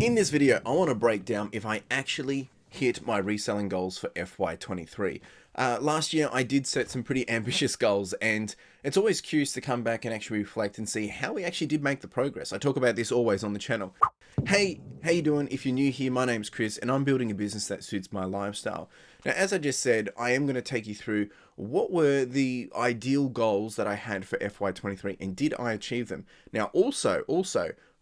In this video, I want to break down if I actually hit my reselling goals for FY23. Last year, I did set some pretty ambitious goals, and it's always curious to come back and actually reflect and see how we actually did make the progress. I talk about this always on the channel. Hey, how you doing? If you're new here, my name's Chris, and I'm building a business that suits my lifestyle. Now, as I just said, I am going to take you through what were the ideal goals that I had for FY23, and did I achieve them? Now, also,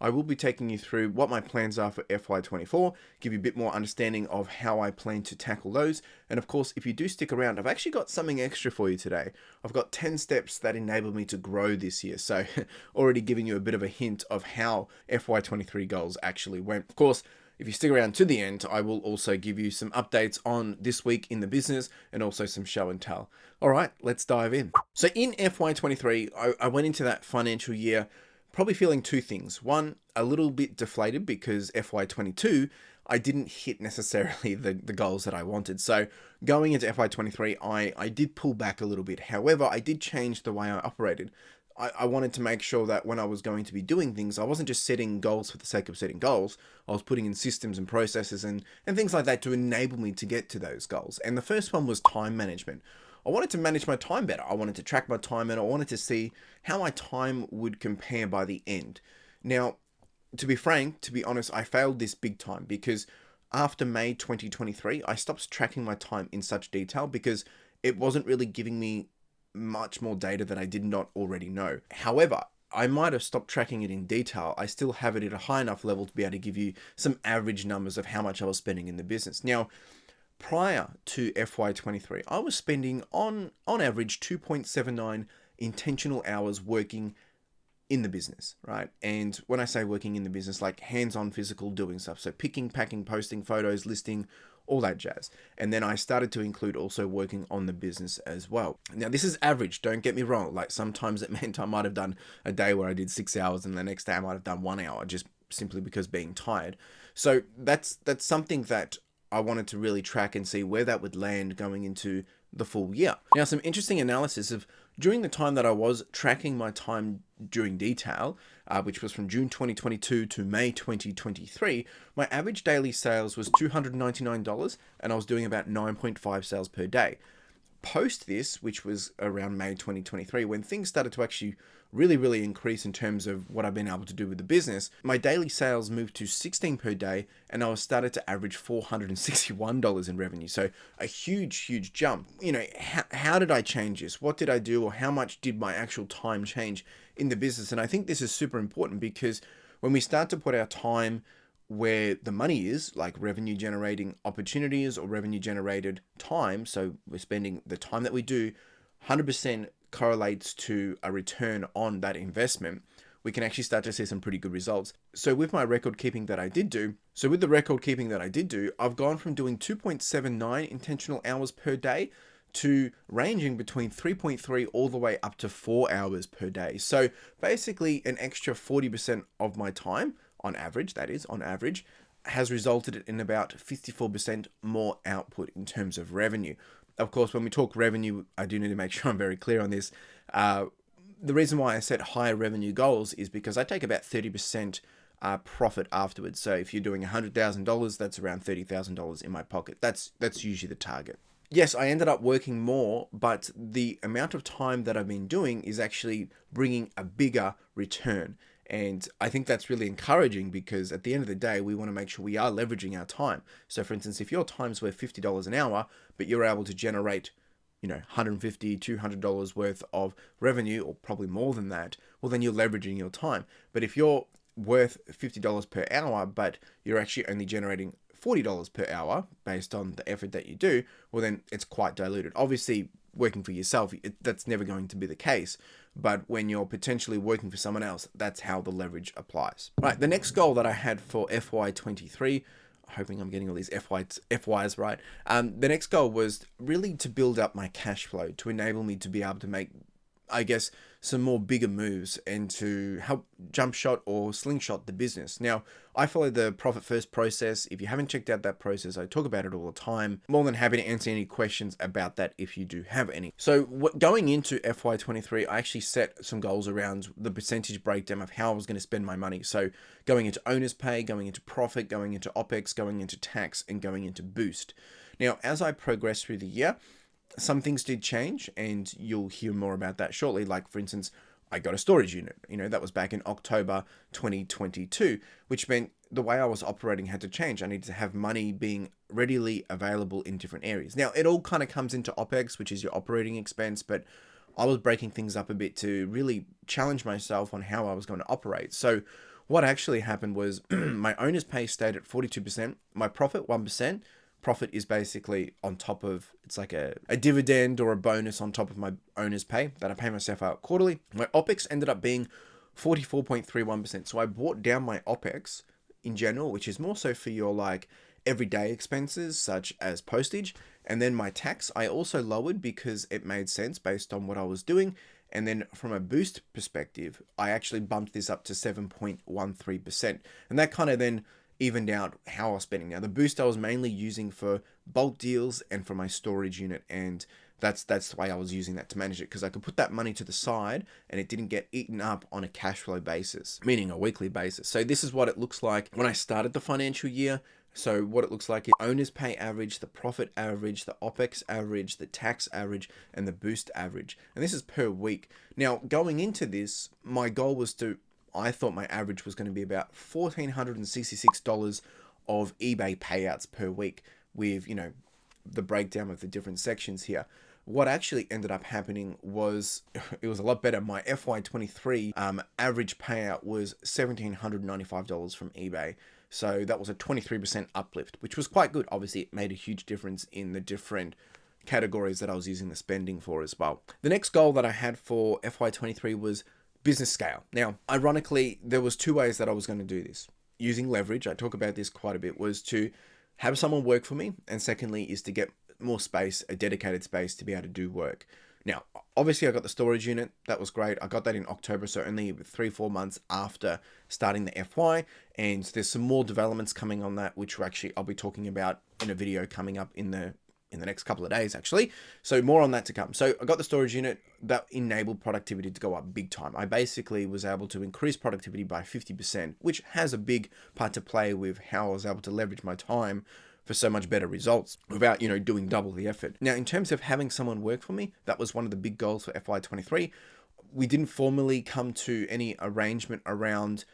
I will be taking you through what my plans are for FY24, give you a bit more understanding of how I plan to tackle those. And of course, if you do stick around, I've actually got something extra for you today. I've got 10 steps that enable me to grow this year. So already giving you a bit of a hint of how FY23 goals actually went. Of course, if you stick around to the end, I will also give you some updates on this week in the business and also some show and tell. All right, let's dive in. So in FY23, I went into that financial year probably feeling two things. One, a little bit deflated because FY22, I didn't hit necessarily the goals that I wanted. So going into FY23, I did pull back a little bit. However, I did change the way I operated. I wanted to make sure that when I was going to be doing things, I wasn't just setting goals for the sake of setting goals. I was putting in systems and processes and things like that to enable me to get to those goals. And the first one was time management. I wanted to manage my time better. I wanted to track my time and I wanted to see how my time would compare by the end. Now, to be frank, to be honest, I failed this big time because after May 2023, I stopped tracking my time in such detail because it wasn't really giving me much more data that I did not already know. However, I might have stopped tracking it in detail. I still have it at a high enough level to be able to give you some average numbers of how much I was spending in the business. Now, prior to FY23, I was spending on average 2.79 intentional hours working in the business, right? And when I say working in the business, like hands-on physical doing stuff. So picking, packing, posting photos, listing, all that jazz. And then I started to include also working on the business as well. Now, this is average, don't get me wrong. Like sometimes it meant I might have done a day where I did 6 hours and the next day I might have done 1 hour just simply because being tired. So that's something that I wanted to really track and see where that would land going into the full year. Now, some interesting analysis of during the time that I was tracking my time during detail, which was from June 2022 to May 2023, my average daily sales was $299 and I was doing about 9.5 sales per day. Post this, which was around May 2023, when things started to actually really increase in terms of what I've been able to do with the business, my daily sales moved to 16 per day and I was started to average $461 in revenue. So a huge jump. You know, how did I change this? What did I do, or how much did my actual time change in the business? And I think this is super important because when we start to put our time where the money is, like revenue generating opportunities or revenue generated time, so we're spending the time that we do 100% correlates to a return on that investment, we can actually start to see some pretty good results. So with my record keeping that I did do, I've gone from doing 2.79 intentional hours per day to ranging between 3.3 all the way up to 4 hours per day. So basically an extra 40% of my time, on average, has resulted in about 54% more output in terms of revenue. Of course, when we talk revenue, I do need to make sure I'm very clear on this. The reason why I set higher revenue goals is because I take about 30% profit afterwards. So if you're doing $100,000, that's around $30,000 in my pocket. That's usually the target. Yes, I ended up working more, but the amount of time that I've been doing is actually bringing a bigger return. And I think that's really encouraging because at the end of the day, we want to make sure we are leveraging our time. So for instance, if your time's worth $50 an hour, but you're able to generate, $150, $200 worth of revenue, or probably more than that, well, then you're leveraging your time. But if you're worth $50 per hour, but you're actually only generating $40 per hour based on the effort that you do, well, then it's quite diluted. Obviously, working for yourself, that's never going to be the case. But when you're potentially working for someone else, that's how the leverage applies. Right, the next goal that I had for FY23, hoping I'm getting all these FYs right. The next goal was really to build up my cash flow to enable me to be able to make, I guess, some more bigger moves and to help jump shot or slingshot the business. Now, I follow the profit first process. If you haven't checked out that process, I talk about it all the time. More than happy to answer any questions about that if you do have any. So going into FY23, I actually set some goals around the percentage breakdown of how I was going to spend my money. So going into owner's pay, going into profit, going into OPEX, going into tax, and going into boost. Now, as I progress through the year, some things did change, and you'll hear more about that shortly. Like, for instance, I got a storage unit. That was back in October 2022, which meant the way I was operating had to change. I needed to have money being readily available in different areas. Now, it all kind of comes into OPEX, which is your operating expense, but I was breaking things up a bit to really challenge myself on how I was going to operate. So what actually happened was my owner's pay stayed at 42%, my profit 1%. Profit is basically on top of, it's like a dividend or a bonus on top of my owner's pay that I pay myself out quarterly. My OPEX ended up being 44.31%. So I brought down my OPEX in general, which is more so for your like everyday expenses such as postage. And then my tax, I also lowered because it made sense based on what I was doing. And then from a boost perspective, I actually bumped this up to 7.13%. And that kind of then evened out how I was spending. Now, the boost I was mainly using for bulk deals and for my storage unit, and that's the way I was using that to manage it, because I could put that money to the side and it didn't get eaten up on a cash flow basis, meaning a weekly basis. So this is what it looks like when I started the financial year. So what it looks like is owner's pay average, the profit average, the OPEX average, the tax average, and the boost average. And this is per week. Now, going into this, my goal was I thought my average was going to be about $1,466 of eBay payouts per week with, the breakdown of the different sections here. What actually ended up happening was it was a lot better. My FY23 average payout was $1,795 from eBay. So that was a 23% uplift, which was quite good. Obviously, it made a huge difference in the different categories that I was using the spending for as well. The next goal that I had for FY23 was business scale. Now, ironically, there was two ways that I was going to do this. Using leverage, I talk about this quite a bit, was to have someone work for me. And secondly, is to get more space, a dedicated space to be able to do work. Now, obviously I got the storage unit. That was great. I got that in October, so only 3-4 months after starting the FY. And there's some more developments coming on that, which I'll be talking about in a video coming up in the next couple of days, actually. So more on that to come. So I got the storage unit that enabled productivity to go up big time. I basically was able to increase productivity by 50%, which has a big part to play with how I was able to leverage my time for so much better results without, doing double the effort. Now, in terms of having someone work for me, that was one of the big goals for FY23. We didn't formally come to any arrangement around,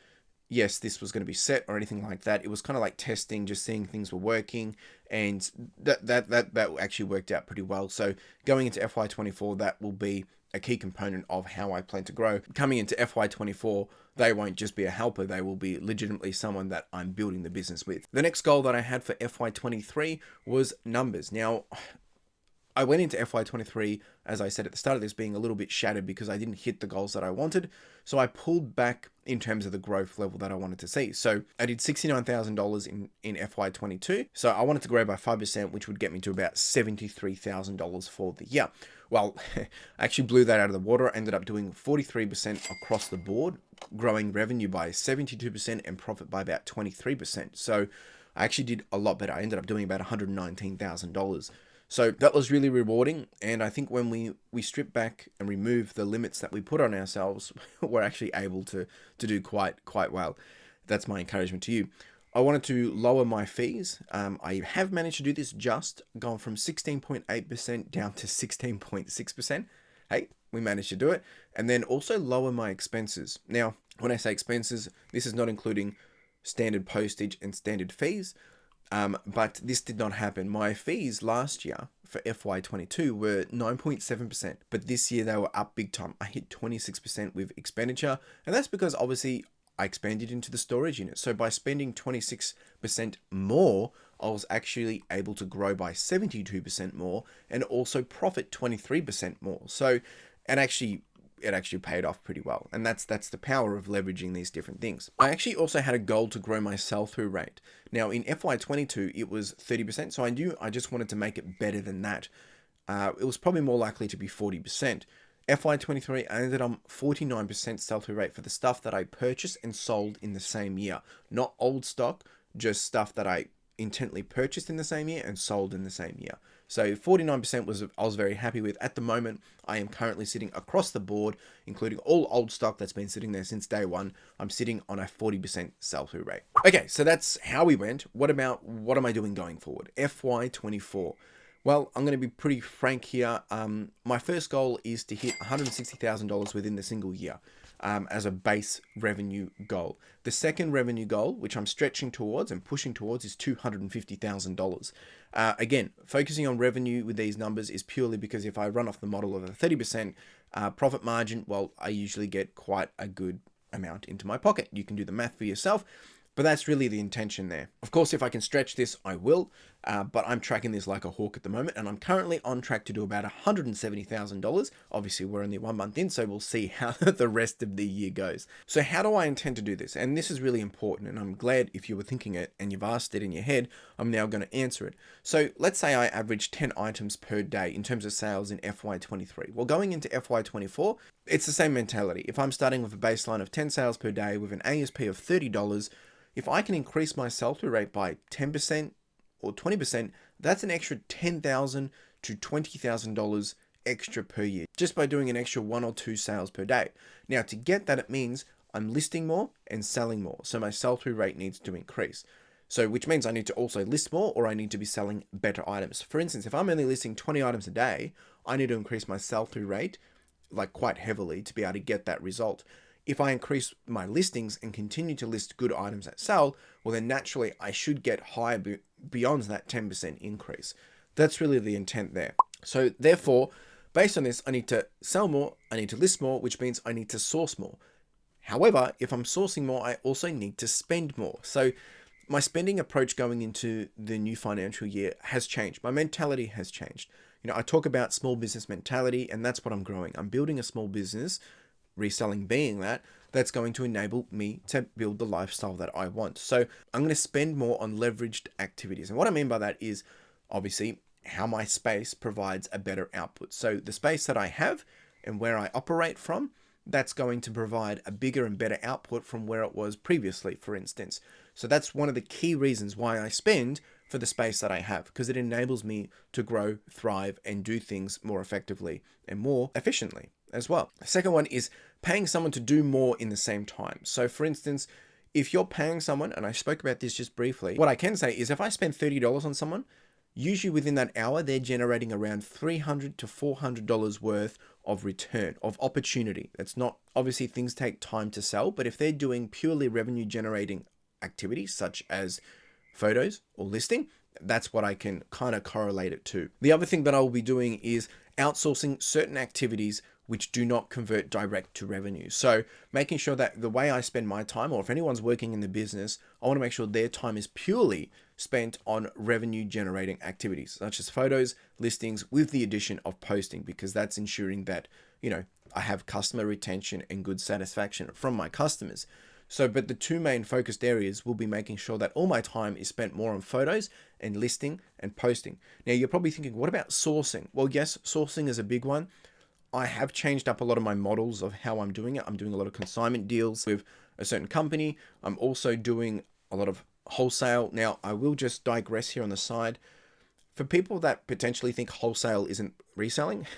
yes, this was going to be set or anything like that. It was kind of like testing, just seeing things were working, and that actually worked out pretty well. So going into FY24, that will be a key component of how I plan to grow. Coming into FY24, they won't just be a helper, they will be legitimately someone that I'm building the business with. The next goal that I had for FY23 was numbers. Now, I went into FY23, as I said at the start of this, being a little bit shattered because I didn't hit the goals that I wanted. So I pulled back in terms of the growth level that I wanted to see. So I did $69,000 in FY22. So I wanted to grow by 5%, which would get me to about $73,000 for the year. Well, I actually blew that out of the water. I ended up doing 43% across the board, growing revenue by 72% and profit by about 23%. So I actually did a lot better. I ended up doing about $119,000. So that was really rewarding. And I think when we strip back and remove the limits that we put on ourselves, we're actually able to do quite well. That's my encouragement to you. I wanted to lower my fees. I have managed to do this, just gone from 16.8% down to 16.6%. Hey, we managed to do it. And then also lower my expenses. Now, when I say expenses, this is not including standard postage and standard fees. But this did not happen. My fees last year for FY22 were 9.7%, but this year they were up big time. I hit 26% with expenditure, and that's because obviously I expanded into the storage unit. So by spending 26% more, I was actually able to grow by 72% more and also profit 23% more. So, and actually, it actually paid off pretty well. And that's the power of leveraging these different things. I actually also had a goal to grow my sell-through rate. Now in FY22, it was 30%. So I knew I just wanted to make it better than that. It was probably more likely to be 40%. FY23, I ended on 49% sell-through rate for the stuff that I purchased and sold in the same year. Not old stock, just stuff that I intently purchased in the same year and sold in the same year. So 49% I was very happy with. At the moment, I am currently sitting across the board, including all old stock that's been sitting there since day one. I'm sitting on a 40% sell-through rate. Okay, so that's how we went. What am I doing going forward? FY24. Well, I'm going to be pretty frank here. My first goal is to hit $160,000 within the single year as a base revenue goal. The second revenue goal, which I'm stretching towards and pushing towards, is $250,000. Again, focusing on revenue with these numbers is purely because if I run off the model of a 30% profit margin, well, I usually get quite a good amount into my pocket. You can do the math for yourself. But that's really the intention there. Of course, if I can stretch this, I will, but I'm tracking this like a hawk at the moment, and I'm currently on track to do about $170,000. Obviously, we're only 1 month in, so we'll see how the rest of the year goes. So how do I intend to do this? And this is really important, and I'm glad if you were thinking it and you've asked it in your head, I'm now going to answer it. So let's say I average 10 items per day in terms of sales in FY23. Well, going into FY24, it's the same mentality. If I'm starting with a baseline of 10 sales per day with an ASP of $30, if I can increase my sell-through rate by 10% or 20%, that's an extra $10,000 to $20,000 extra per year, just by doing an extra 1 or 2 sales per day. Now, to get that, it means I'm listing more and selling more. So my sell-through rate needs to increase. So which means I need to also list more, or I need to be selling better items. For instance, if I'm only listing 20 items a day, I need to increase my sell-through rate like quite heavily to be able to get that result. If I increase my listings and continue to list good items that sell, well, then naturally I should get higher beyond that 10% increase. That's really the intent there. So therefore, based on this, I need to sell more, I need to list more, which means I need to source more. However, if I'm sourcing more, I also need to spend more. So my spending approach going into the new financial year has changed. My mentality has changed. I talk about small business mentality, and that's what I'm growing. I'm building a small business, reselling being that's going to enable me to build the lifestyle that I want. So I'm going to spend more on leveraged activities. And what I mean by that is obviously how my space provides a better output. So the space that I have and where I operate from, that's going to provide a bigger and better output from where it was previously, for instance. So that's one of the key reasons why I spend for the space that I have, because it enables me to grow, thrive, and do things more effectively and more efficiently as well. The second one is paying someone to do more in the same time. So for instance, if you're paying someone, and I spoke about this just briefly, what I can say is if I spend $30 on someone, usually within that hour, they're generating around $300 to $400 worth of return, of opportunity. That's not, obviously things take time to sell, but if they're doing purely revenue generating activities such as photos or listing, that's what I can kind of correlate it to. The other thing that I will be doing is outsourcing certain activities which do not convert direct to revenue. So making sure that the way I spend my time, or if anyone's working in the business, I want to make sure their time is purely spent on revenue generating activities, such as photos, listings, with the addition of posting, because that's ensuring that, I have customer retention and good satisfaction from my customers. So, but the two main focused areas will be making sure that all my time is spent more on photos and listing and posting. Now, you're probably thinking, what about sourcing? Well, yes, sourcing is a big one. I have changed up a lot of my models of how I'm doing it. I'm doing a lot of consignment deals with a certain company. I'm also doing a lot of wholesale. Now, I will just digress here on the side. For people that potentially think wholesale isn't reselling,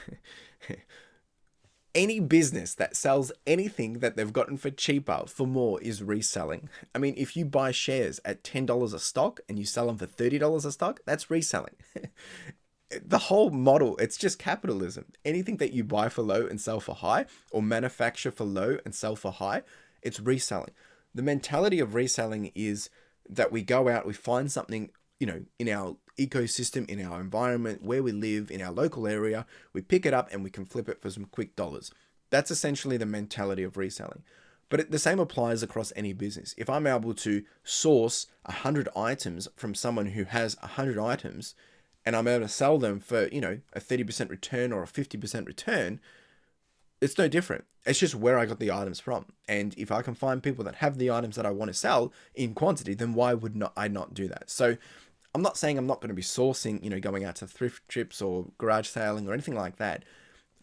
any business that sells anything that they've gotten for cheaper for more is reselling. I mean, if you buy shares at $10 a stock and you sell them for $30 a stock, that's reselling. The whole model, it's just capitalism. Anything that you buy for low and sell for high, or manufacture for low and sell for high, it's reselling. The mentality of reselling is that we go out, we find something, in our ecosystem, in our environment, where we live, in our local area, we pick it up and we can flip it for some quick dollars. That's essentially the mentality of reselling. But the same applies across any business. If I'm able to source 100 items from someone who has 100 items, and I'm able to sell them for, a 30% return or a 50% return, it's no different. It's just where I got the items from. And if I can find people that have the items that I want to sell in quantity, then why would I not do that? So I'm not saying I'm not going to be sourcing, going out to thrift trips or garage sailing or anything like that.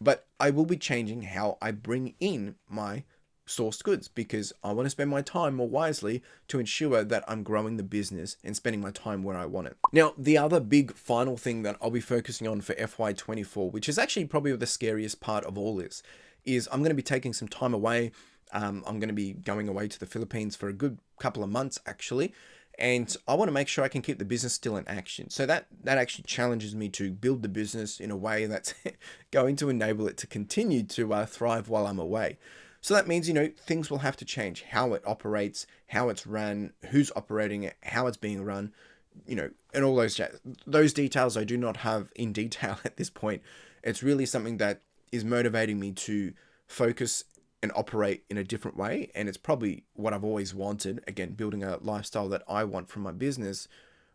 but I will be changing how I bring in my sourced goods because I want to spend my time more wisely to ensure that I'm growing the business and spending my time where I want it. Now, the other big final thing that I'll be focusing on for FY24, which is actually probably the scariest part of all this, is I'm going to be taking some time away. I'm going to be going away to the Philippines for a good couple of months, actually. And I want to make sure I can keep the business still in action. So that actually challenges me to build the business in a way that's going to enable it to continue to thrive while I'm away. So that means, things will have to change. How it operates, how it's run, who's operating it, how it's being run, and all those details I do not have in detail at this point. It's really something that is motivating me to focus and operate in a different way. And it's probably what I've always wanted. Again, building a lifestyle that I want from my business.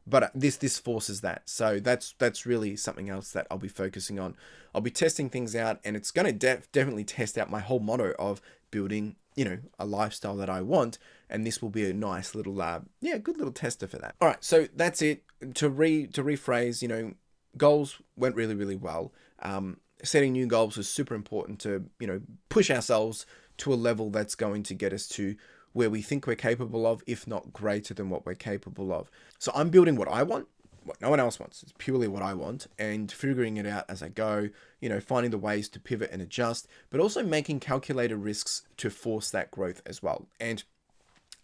But this forces that. So that's really something else that I'll be focusing on. I'll be testing things out, and it's going to definitely test out my whole motto of building, a lifestyle that I want. And this will be a nice little, good little tester for that. All right, so that's it. To rephrase, goals went really, really well. Setting new goals is super important to, push ourselves to a level that's going to get us to where we think we're capable of, if not greater than what we're capable of. So I'm building what I want, what no one else wants. It's purely what I want, and figuring it out as I go, finding the ways to pivot and adjust, but also making calculated risks to force that growth as well. And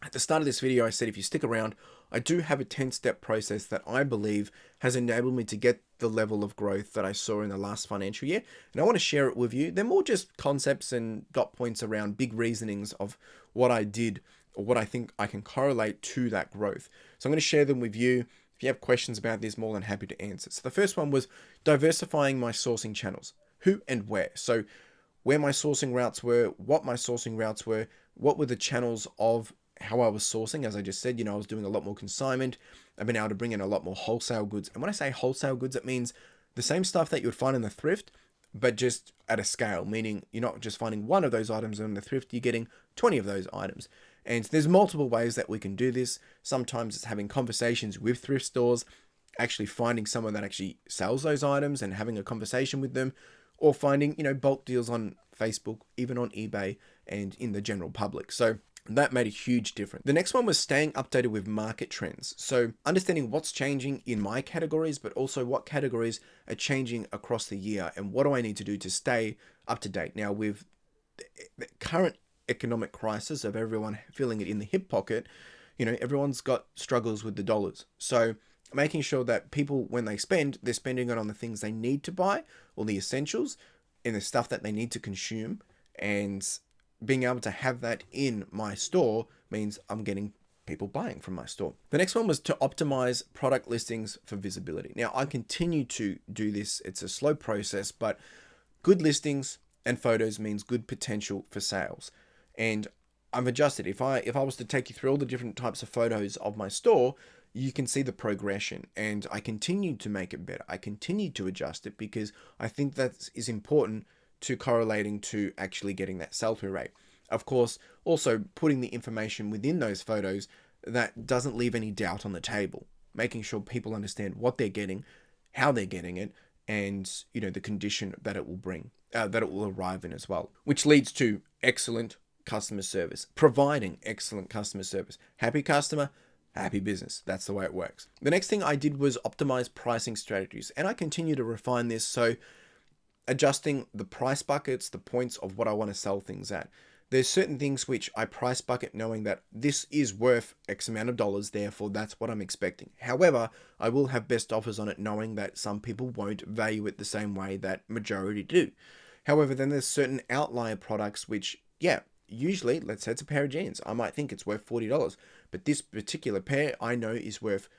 at the start of this video, I said, if you stick around, I do have a 10-step process that I believe has enabled me to get the level of growth that I saw in the last financial year. And I want to share it with you. They're more just concepts and dot points around big reasonings of what I did or what I think I can correlate to that growth. So I'm going to share them with you. If you have questions about this, more than happy to answer. So the first one was diversifying my sourcing channels, who and where. So where my sourcing routes were, what my sourcing routes were, what were the channels of how I was sourcing. As I just said, I was doing a lot more consignment. I've been able to bring in a lot more wholesale goods. And when I say wholesale goods, it means the same stuff that you would find in the thrift, but just at a scale, meaning you're not just finding one of those items in the thrift, you're getting 20 of those items. And there's multiple ways that we can do this. Sometimes it's having conversations with thrift stores, actually finding someone that actually sells those items and having a conversation with them, or finding, bulk deals on Facebook, even on eBay and in the general public. So that made a huge difference. The next one was staying updated with market trends. So understanding what's changing in my categories, but also what categories are changing across the year and what do I need to do to stay up to date. Now, with the current economic crisis of everyone feeling it in the hip pocket, everyone's got struggles with the dollars. So making sure that people, when they spend, they're spending it on the things they need to buy or the essentials and the stuff that they need to consume. And being able to have that in my store means I'm getting people buying from my store. The next one was to optimize product listings for visibility. Now, I continue to do this. It's a slow process, but good listings and photos means good potential for sales. And I've adjusted. If I was to take you through all the different types of photos of my store, you can see the progression, and I continue to make it better. I continue to adjust it because I think that is important to correlating to actually getting that sell-through rate. Of course, also putting the information within those photos that doesn't leave any doubt on the table, making sure people understand what they're getting, how they're getting it, and the condition that it will bring, that it will arrive in as well, which leads to excellent customer service, providing excellent customer service. Happy customer, happy business. That's the way it works. The next thing I did was optimize pricing strategies, and I continue to refine this. So adjusting the price buckets, the points of what I want to sell things at. There's certain things which I price bucket knowing that this is worth X amount of dollars, therefore that's what I'm expecting. However, I will have best offers on it knowing that some people won't value it the same way that majority do. However, then there's certain outlier products which, usually, let's say it's a pair of jeans. I might think it's worth $40, but this particular pair I know is worth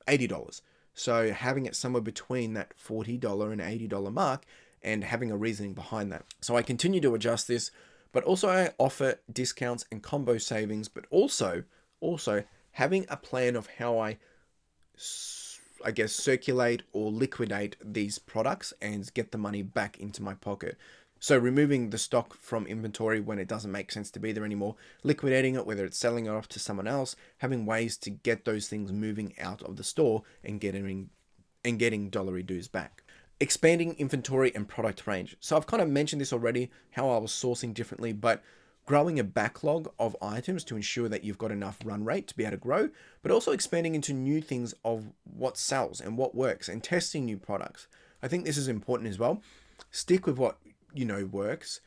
$80. So having it somewhere between that $40 and $80 mark and having a reasoning behind that. So I continue to adjust this, but also I offer discounts and combo savings, but also having a plan of how I guess circulate or liquidate these products and get the money back into my pocket. So removing the stock from inventory when it doesn't make sense to be there anymore, liquidating it, whether it's selling it off to someone else, having ways to get those things moving out of the store and getting dollary dues back. expanding inventory and product range. So I've kind of mentioned this already, how I was sourcing differently, but growing a backlog of items to ensure that you've got enough run rate to be able to grow, but also expanding into new things of what sells and what works and testing new products. I think this is important as well. Stick with what you know works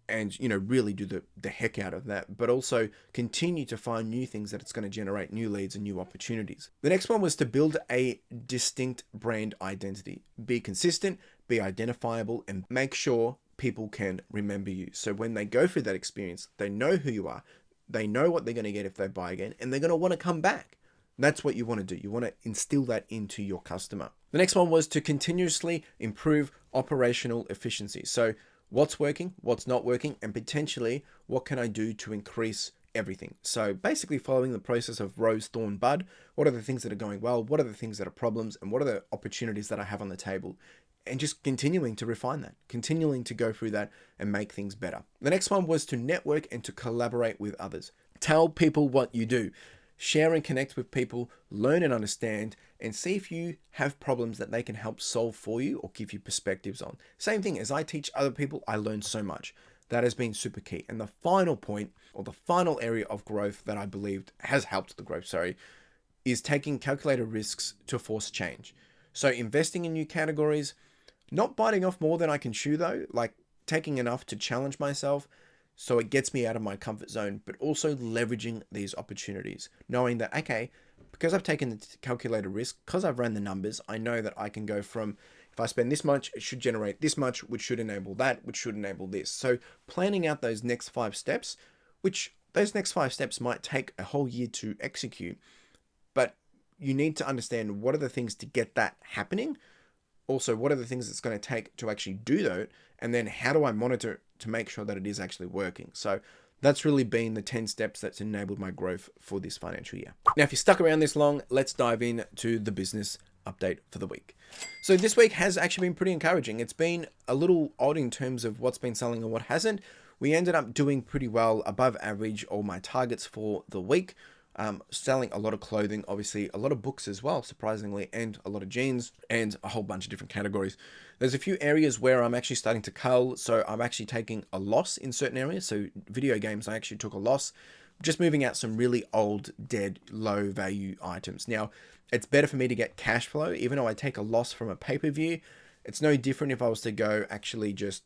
and really do the heck out of that, but also continue to find new things that it's going to generate new leads and new opportunities. The next one was to build a distinct brand identity. Be consistent, be identifiable, and make sure people can remember you. So when they go through that experience, they know who you are, they know what they're going to get if they buy again, and they're going to want to come back. That's what you want to do. You want to instill that into your customer. The next one was to continuously improve operational efficiency. So what's working, what's not working, and potentially what can I do to increase everything. So basically following the process of rose, thorn, bud. What are the things that are going well? What are the things that are problems? And what are the opportunities that I have on the table? And just continuing to refine that, continuing to go through that and make things better. The next one was to network and to collaborate with others. Tell people what you do. Share and connect with people, learn and understand, and see if you have problems that they can help solve for you or give you perspectives on. Same thing, as I teach other people, I learn so much. That has been super key. And the final point, or the final area of growth that I believed has helped the growth, is taking calculated risks to force change. So investing in new categories, not biting off more than I can chew though, like taking enough to challenge myself, so it gets me out of my comfort zone, but also leveraging these opportunities, knowing that, okay, because I've taken the calculated risk, because I've ran the numbers, I know that I can go from, if I spend this much, it should generate this much, which should enable that, which should enable this. So planning out those next 5 steps, which those next 5 steps might take a whole year to execute, but you need to understand what are the things to get that happening. Also, what are the things it's going to take to actually do that? And then how do I monitor to make sure that it is actually working? So that's really been the 10 steps that's enabled my growth for this financial year. Now, if you stuck around this long, let's dive in to the business update for the week. So this week has actually been pretty encouraging. It's been a little odd in terms of what's been selling and what hasn't. We ended up doing pretty well, above average, all my targets for the week. Selling a lot of clothing, obviously a lot of books as well, surprisingly, and a lot of jeans and a whole bunch of different categories. There's a few areas where I'm actually starting to cull, so I'm actually taking a loss in certain areas. So video games, I actually took a loss, just moving out some really old, dead, low value items. Now, it's better for me to get cash flow, even though I take a loss from a pay-per-view. It's no different if I was to go actually just,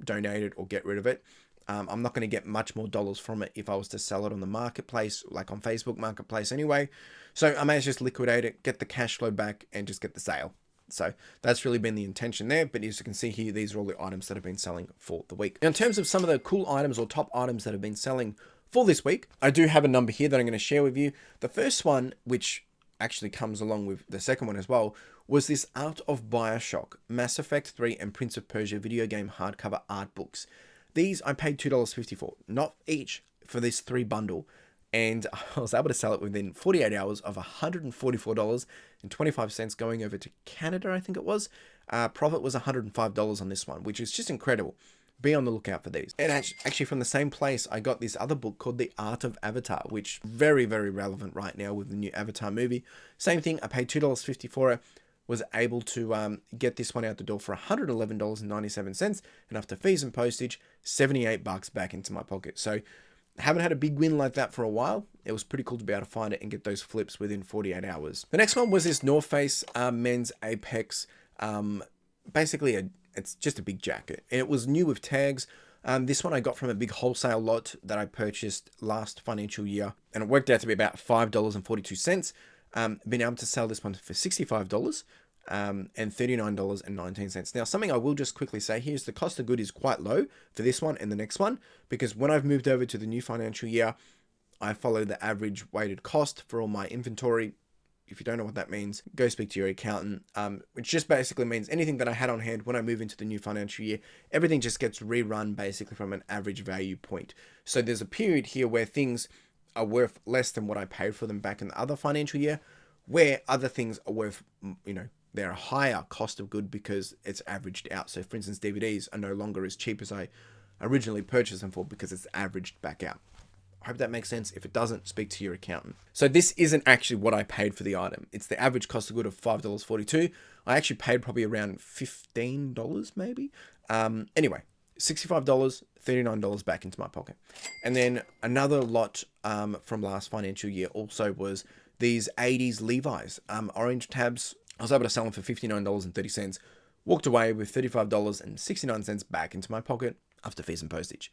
donate it or get rid of it. I'm not going to get much more dollars from it if I was to sell it on the marketplace, like on Facebook Marketplace anyway. So I may just liquidate it, get the cash flow back, and just get the sale. So that's really been the intention there. But as you can see here, these are all the items that have been selling for the week. Now, in terms of some of the cool items or top items that have been selling for this week, I do have a number here that I'm going to share with you. The first one, which actually comes along with the second one as well, was this Art of BioShock, Mass Effect 3 and Prince of Persia video game hardcover art books. These I paid $2.50 for, not each, for this 3 bundle. And I was able to sell it within 48 hours of $144.25 going over to Canada, I think it was. Profit was $105 on this one, which is just incredible. Be on the lookout for these. And actually from the same place, I got this other book called The Art of Avatar, which very, very relevant right now with the new Avatar movie. Same thing, I paid $2.50 for it. Was able to get this one out the door for $111.97, and after fees and postage, $78 back into my pocket. So haven't had a big win like that for a while. It was pretty cool to be able to find it and get those flips within 48 hours. The next one was this North Face men's Apex. It's just a big jacket, and it was new with tags. This one I got from a big wholesale lot that I purchased last financial year, and it worked out to be about $5.42. Been able to sell this one for $65 and $39.19. Now, something I will just quickly say here is the cost of good is quite low for this one and the next one, because when I've moved over to the new financial year, I follow the average weighted cost for all my inventory. If you don't know what that means, go speak to your accountant, which just basically means anything that I had on hand when I move into the new financial year, everything just gets rerun basically from an average value point. So there's a period here where things are worth less than what I paid for them back in the other financial year, where other things are worth, they're a higher cost of good because it's averaged out. So for instance, DVDs are no longer as cheap as I originally purchased them for because it's averaged back out. I hope that makes sense. If it doesn't, speak to your accountant. So this isn't actually what I paid for the item. It's the average cost of good of $5.42. I actually paid probably around $15 maybe. Anyway, $65, $39 back into my pocket. And then another lot from last financial year also was these 80s Levi's orange tabs. I was able to sell them for $59.30. Walked away with $35.69 back into my pocket after fees and postage.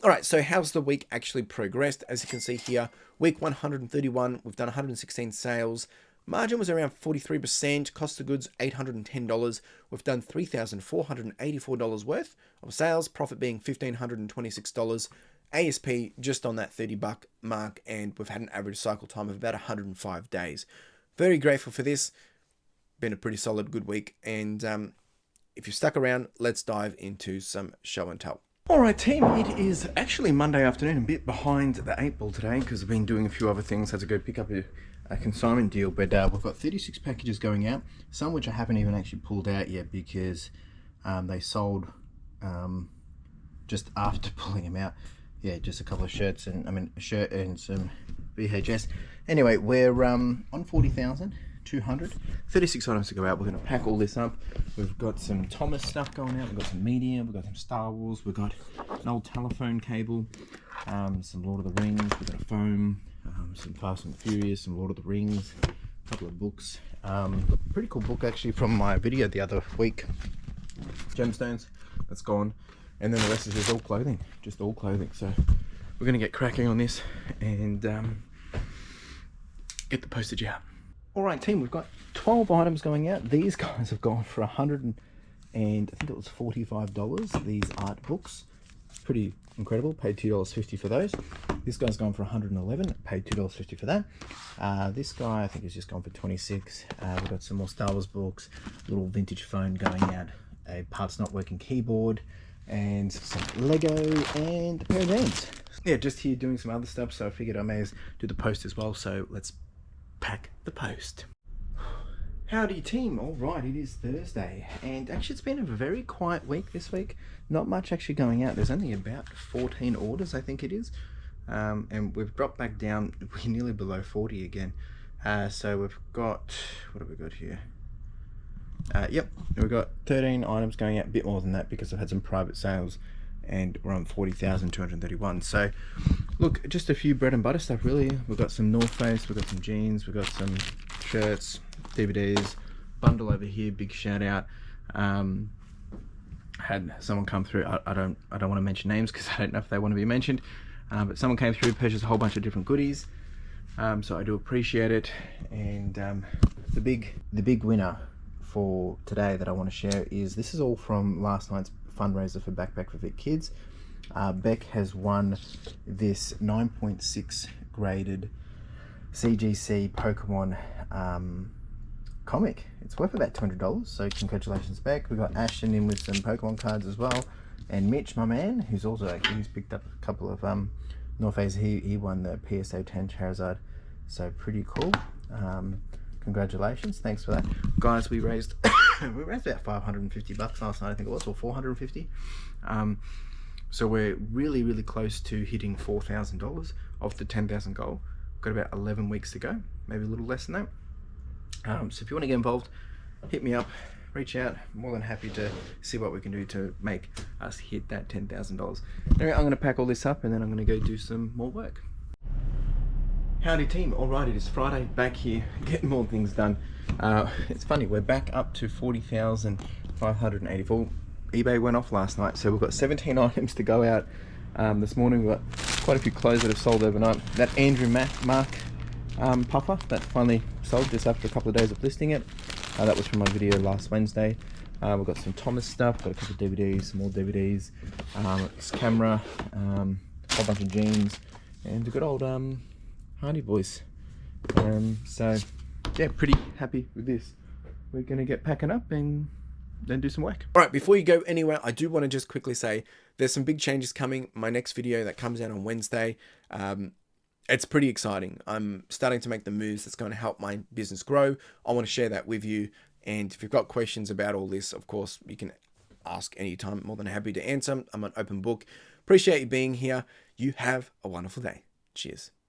All right, so how's the week actually progressed? As you can see here, week 131, we've done 116 sales. Margin was around 43%. Cost of goods, $810. We've done $3,484 worth of sales. Profit being $1,526. ASP just on that $30 mark, and we've had an average cycle time of about 105 days. Very grateful for this. Been a pretty solid, good week. And if you've stuck around, let's dive into some show and tell. All right, team, it is actually Monday afternoon, a bit behind the 8 ball today because I've been doing a few other things. Had to go pick up a consignment deal, but we've got 36 packages going out, some which I haven't even actually pulled out yet because they sold just after pulling them out. Yeah, just a couple of shirts and a shirt and some VHS. Anyway, we're on 40,200. 36 items to go out. We're going to pack all this up. We've got some Thomas stuff going out. We've got some media. We've got some Star Wars. We've got an old telephone cable. Some Lord of the Rings. We've got a foam. Some Fast and Furious. Some Lord of the Rings. A couple of books. Pretty cool book actually from my video the other week. Gemstones. That's gone. And then the rest is just all clothing. Just all clothing. So we're going to get cracking on this and get the postage out. All right, team, we've got 12 items going out. These guys have gone for $100 and I think it was $45. These art books, pretty incredible. Paid $2.50 for those. This guy's gone for $111. Paid $2.50 for that. This guy I think has just gone for $26. We've got some more Star Wars books, little vintage phone going out, a parts not working keyboard, and some Lego and a pair of Vans. Yeah, just here doing some other stuff, so I figured I may as do the post as well. So let's pack the post. Howdy team. All right, it is Thursday and actually it's been a very quiet week this week. Not much actually going out. There's only about 14 orders I think it is, and we've dropped back down. We're nearly below 40 again. So we've got, what have we got here? Yep, we've got 13 items going out, a bit more than that because I've had some private sales, and we're on 40,231. So look, just a few bread and butter stuff really. We've got some North Face, we've got some jeans, we've got some shirts, DVDs, bundle over here, big shout out. Had someone come through, I don't want to mention names because I don't know if they want to be mentioned, but someone came through, purchased a whole bunch of different goodies, so I do appreciate it. And the big winner for today that I want to share is, this is all from last night's fundraiser for Backpack for Fit Kids. Beck has won this 9.6 graded CGC Pokemon comic. It's worth about $200, so congratulations Beck. We got Ashton in with some Pokemon cards as well, and Mitch, my man, who's also actually, he's picked up a couple of North Face. He won the PSA 10 Charizard, so pretty cool. Congratulations, thanks for that, guys. We raised we raised about $550 last night, I think it was, or 450. So we're really close to hitting $4,000 off the 10,000 goal. We've got about 11 weeks to go, maybe a little less than that. So if you want to get involved, hit me up, reach out. More than happy to see what we can do to make us hit that $10,000. Anyway, I'm going to pack all this up and then I'm going to go do some more work. Howdy team. Alright, it is Friday, back here getting more things done. It's funny, we're back up to 40,584. eBay went off last night, so we've got 17 items to go out. This morning we've got quite a few clothes that have sold overnight. That Andrew Mark puffer that finally sold just after a couple of days of listing it. That was from my video last Wednesday. We've got some Thomas stuff, got a couple of DVDs, some more DVDs, this camera, a whole bunch of jeans, and a good old Hardy Boys. So yeah, pretty happy with this. We're gonna get packing up and then do some work. All right, before you go anywhere, I do want to just quickly say there's some big changes coming. My next video that comes out on Wednesday, it's pretty exciting. I'm starting to make the moves that's going to help my business grow. I want to share that with you. And if you've got questions about all this, of course, you can ask anytime. I'm more than happy to answer. I'm an open book. Appreciate you being here. You have a wonderful day. Cheers.